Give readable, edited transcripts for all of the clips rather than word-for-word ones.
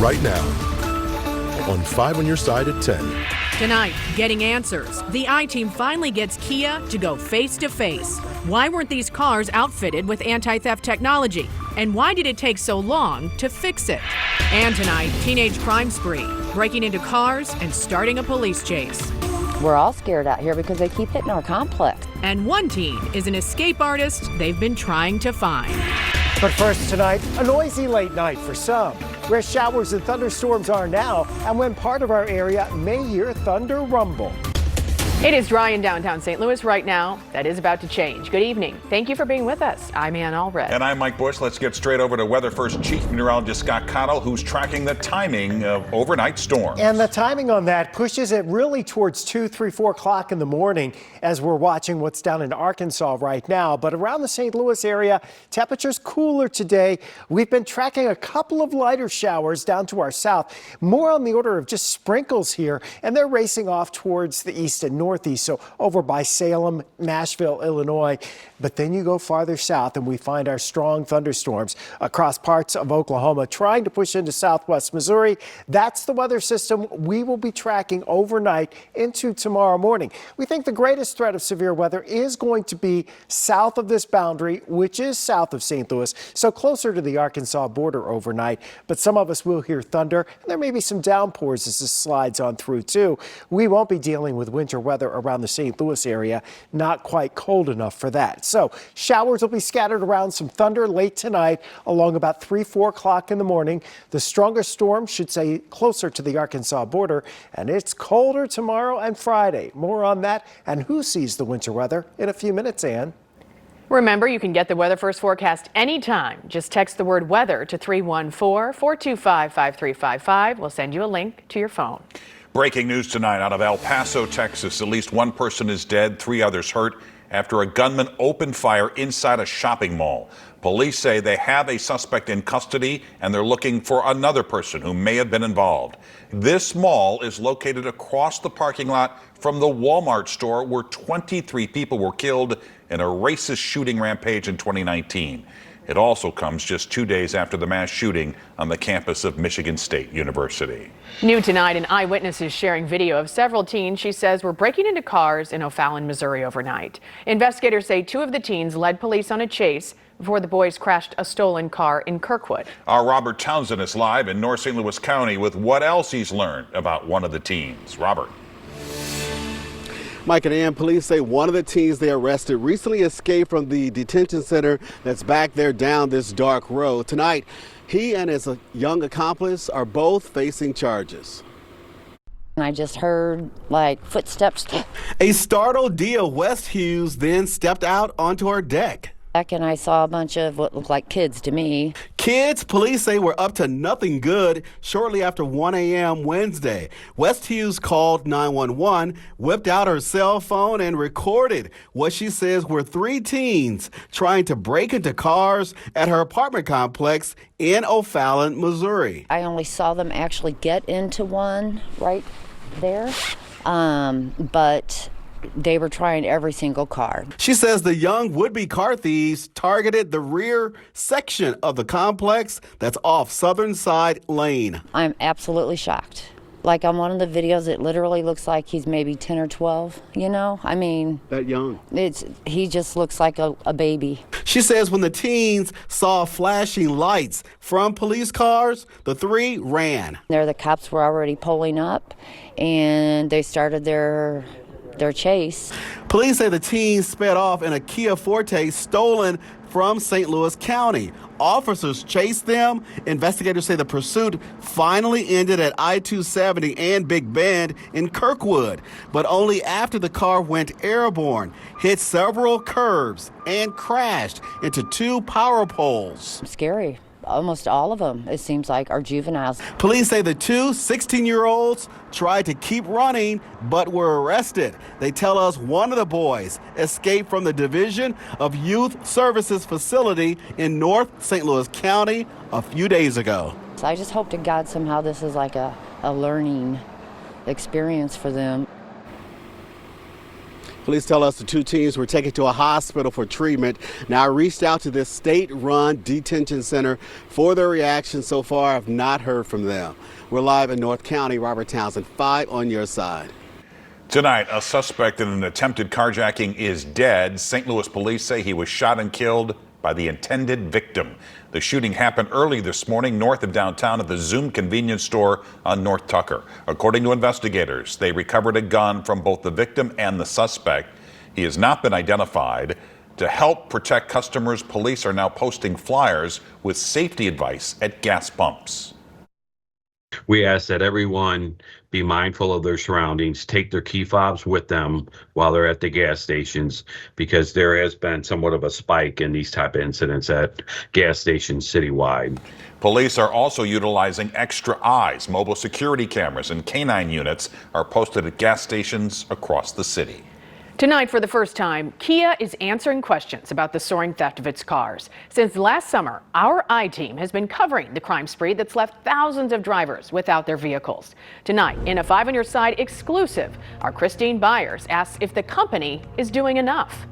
right now on 5 on Your Side at 10. Tonight, getting answers. The I-Team finally gets Kia to go face-to-face. Why weren't these cars outfitted with anti-theft technology? And why did it take so long to fix it? And tonight, teenage crime spree, breaking into cars and starting a police chase. We're all scared out here because they keep hitting our complex. And one teen is an escape artist they've been trying to find. But first tonight, a noisy late night for some, where showers and thunderstorms are now, and when part of our area may hear thunder rumble. It is dry in downtown St. Louis right now. That is about to change. Good evening. Thank you for being with us. I'm Ann Allred. And I'm Mike Bush. Let's get straight over to Weather First Chief Meteorologist Scott Cottle, who's tracking the timing of overnight storms. And the timing on that pushes it really towards 2, 3, 4 o'clock in the morning as we're watching what's down in Arkansas right now. But around the St. Louis area, temperatures cooler today. We've been tracking a couple of lighter showers down to our south, more on the order of just sprinkles here, and they're racing off towards the east and northeast, so over by Salem, Nashville, Illinois. But then you go farther south and we find our strong thunderstorms across parts of Oklahoma trying to push into southwest Missouri. That's the weather system we will be tracking overnight into tomorrow morning. We think the greatest threat of severe weather is going to be south of this boundary, which is south of St. Louis, so closer to the Arkansas border overnight. But some of us will hear thunder, and there may be some downpours as this slides on through too. We won't be dealing with winter weather around the St. Louis area, not quite cold enough for that. So showers will be scattered around, some thunder late tonight along about 3, 4 o'clock in the morning. The strongest storm should stay closer to the Arkansas border, and it's colder tomorrow and Friday. More on that and who sees the winter weather in a few minutes, Ann. Remember, you can get the Weather First forecast anytime. Just text the word weather to 314-425-5355. We'll send you a link to your phone. Breaking news tonight out of El Paso, Texas. At least one person is dead, 3 others hurt after a gunman opened fire inside a shopping mall. Police say they have a suspect in custody and they're looking for another person who may have been involved. This mall is located across the parking lot from the Walmart store where 23 people were killed in a racist shooting rampage in 2019. It also comes just 2 days after the mass shooting on the campus of Michigan State University. New tonight, an eyewitness is sharing video of several teens she says were breaking into cars in O'Fallon, Missouri overnight. Investigators say 2 of the teens led police on a chase before the boys crashed a stolen car in Kirkwood. Our Robert Townsend is live in North St. Louis County with what else he's learned about one of the teens. Robert. Mike and Ann, police say one of the teens they arrested recently escaped from the detention center that's back there down this dark road. Tonight, he and his young accomplice are both facing charges. I just heard like footsteps. A startled Dia West Hughes then stepped out onto her deck. And I saw a bunch of what looked like kids to me. Kids, police say, were up to nothing good shortly after 1 a.m. Wednesday. West Hughes called 911, whipped out her cell phone, and recorded what she says were 3 teens trying to break into cars at her apartment complex in O'Fallon, Missouri. I only saw them actually get into one right there, but they were trying every single car. She says the young would-be car thieves targeted the rear section of the complex that's off Southern Side Lane. I'm absolutely shocked. Like on one of the videos, it literally looks like he's maybe 10 or 12, you know? I mean, that young. He just looks like a baby. She says when the teens saw flashing lights from police cars, the 3 ran. There, the cops were already pulling up, and they started their chase. Police say the teens sped off in a Kia Forte stolen from St. Louis County. Officers chased them. Investigators say the pursuit finally ended at I-270 and Big Bend in Kirkwood, but only after the car went airborne, hit several curbs, and crashed into 2 power poles. Scary. Almost all of them, it seems like, are juveniles. Police say the 2 16-year-olds tried to keep running but were arrested. They tell us one of the boys escaped from the Division of Youth Services facility in North St. Louis County a few days ago. So I just hope to God somehow this is like a learning experience for them. Police tell us the two teens were taken to a hospital for treatment. Now, I reached out to this state-run detention center for their reaction. So far, I've not heard from them. We're live in North County. Robert Townsend, 5 on your side. Tonight, a suspect in an attempted carjacking is dead. St. Louis police say he was shot and killed by the intended victim. The shooting happened early this morning north of downtown at the Zoom convenience store on North Tucker. According to investigators, they recovered a gun from both the victim and the suspect. He has not been identified. To help protect customers, police are now posting flyers with safety advice at gas pumps. We ask that everyone be mindful of their surroundings, take their key fobs with them while they're at the gas stations, because there has been somewhat of a spike in these type of incidents at gas stations citywide. Police are also utilizing extra eyes. Mobile security cameras and canine units are posted at gas stations across the city. Tonight, for the first time, Kia is answering questions about the soaring theft of its cars. Since last summer, our I-Team has been covering the crime spree that's left thousands of drivers without their vehicles. Tonight, in a 5 on Your Side exclusive, our Christine Byers asks if the company is doing enough.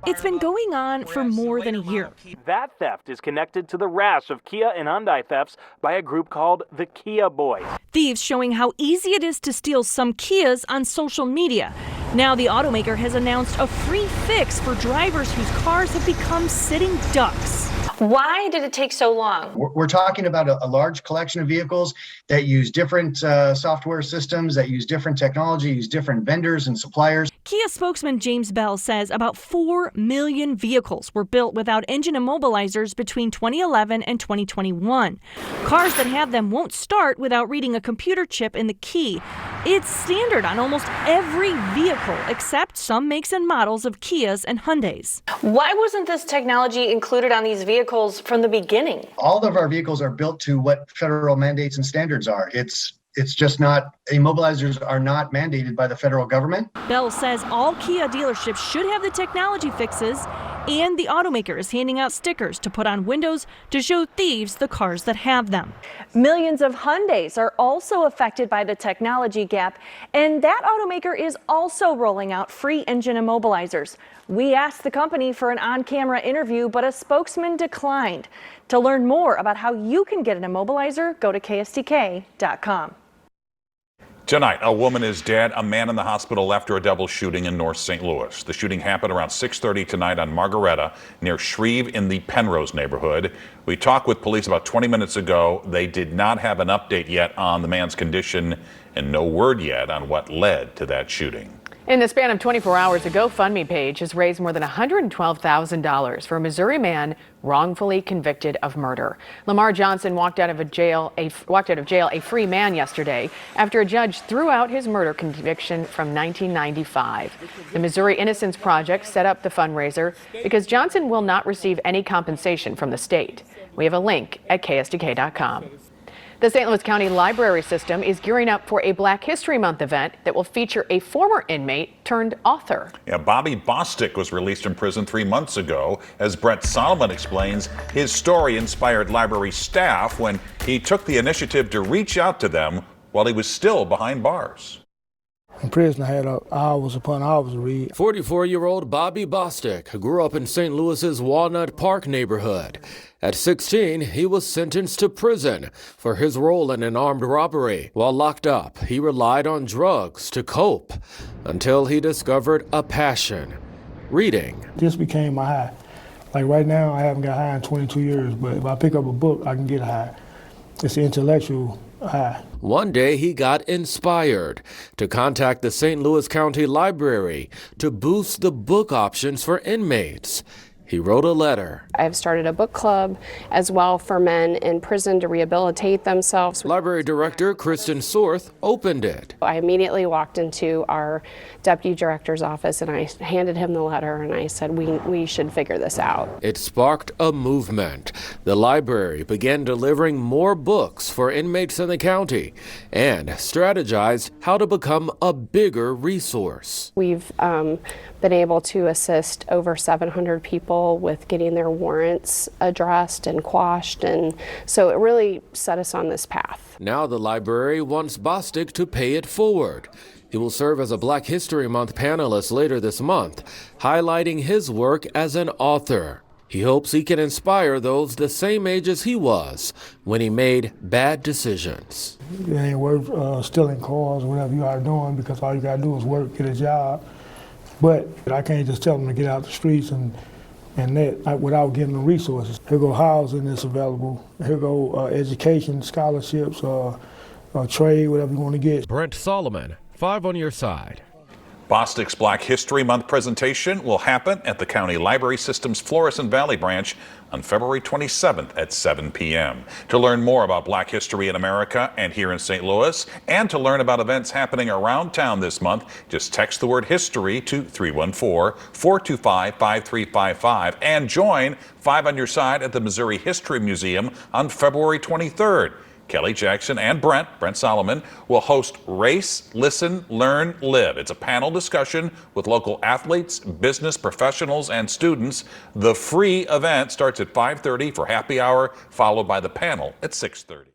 It's been going on for more than a year. That theft is connected to the rash of Kia and Hyundai thefts by a group called the Kia Boys. Thieves showing how easy it is to steal some Kias on social media. Now the automaker has announced a free fix for drivers whose cars have become sitting ducks. Why did it take so long? We're talking about a large collection of vehicles that use different software systems, that use different technology, use different vendors and suppliers. Kia spokesman James Bell says about 4 million vehicles were built without engine immobilizers between 2011 and 2021. Cars that have them won't start without reading a computer chip in the key. It's standard on almost every vehicle except some makes and models of Kias and Hyundais. Why wasn't this technology included on these vehicles from the beginning? All of our vehicles are built to what federal mandates and standards are. It's just not, immobilizers are not mandated by the federal government. Bell says all Kia dealerships should have the technology fixes, and the automaker is handing out stickers to put on windows to show thieves the cars that have them. Millions of Hyundais are also affected by the technology gap, and that automaker is also rolling out free engine immobilizers. We asked the company for an on-camera interview, but a spokesman declined. To learn more about how you can get an immobilizer, go to KSTK.com. Tonight, a woman is dead. A man in the hospital after a double shooting in North St. Louis. The shooting happened around 6:30 tonight on Margaretta near Shreve in the Penrose neighborhood. We talked with police about 20 minutes ago. They did not have an update yet on the man's condition and no word yet on what led to that shooting. In the span of 24 hours, a GoFundMe page has raised more than $112,000 for a Missouri man wrongfully convicted of murder. Lamar Johnson walked out of jail a free man yesterday after a judge threw out his murder conviction from 1995. The Missouri Innocence Project set up the fundraiser because Johnson will not receive any compensation from the state. We have a link at KSTK.com. The St. Louis County Library System is gearing up for a Black History Month event that will feature a former inmate turned author. Yeah, Bobby Bostic was released from prison 3 months ago. As Brett Solomon explains, his story inspired library staff when he took the initiative to reach out to them while he was still behind bars. In prison, I had hours upon hours to read. 44-year-old Bobby Bostic grew up in St. Louis's Walnut Park neighborhood. At 16, he was sentenced to prison for his role in an armed robbery. While locked up, he relied on drugs to cope until he discovered a passion: reading. This became my high. Like right now, I haven't got high in 22 years, but if I pick up a book, I can get high. It's an intellectual high. One day he got inspired to contact the St. Louis County Library to boost the book options for inmates. He wrote a letter. I've started a book club as well for men in prison to rehabilitate themselves. Library Director Kristen Sorth opened it. I immediately walked into our deputy director's office and I handed him the letter and I said, we should figure this out. It sparked a movement. The library began delivering more books for inmates in the county and strategized how to become a bigger resource. We've been able to assist over 700 people with getting their warrants addressed and quashed, and so it really set us on this path. Now the library wants Bostic to pay it forward. He will serve as a Black History Month panelist later this month, highlighting his work as an author. He hopes he can inspire those the same age as he was when he made bad decisions. It ain't worth stealing cars, whatever you are doing, because all you gotta do is work, get a job. But I can't just tell them to get out the streets and that without giving them resources. Here go housing that's available. Here go education, scholarships, trade, whatever you want to get. Brent Solomon, 5 on your side. Bostic's Black History Month presentation will happen at the County Library System's Florissant Valley branch on February 27th at 7 p.m. To learn more about Black history in America and here in St. Louis, and to learn about events happening around town this month, just text the word history to 314-425-5355 and join 5 on Your Side at the Missouri History Museum on February 23rd. Kelly Jackson and Brent Solomon, will host Race, Listen, Learn, Live. It's a panel discussion with local athletes, business professionals, and students. The free event starts at 5:30 for happy hour, followed by the panel at 6:30.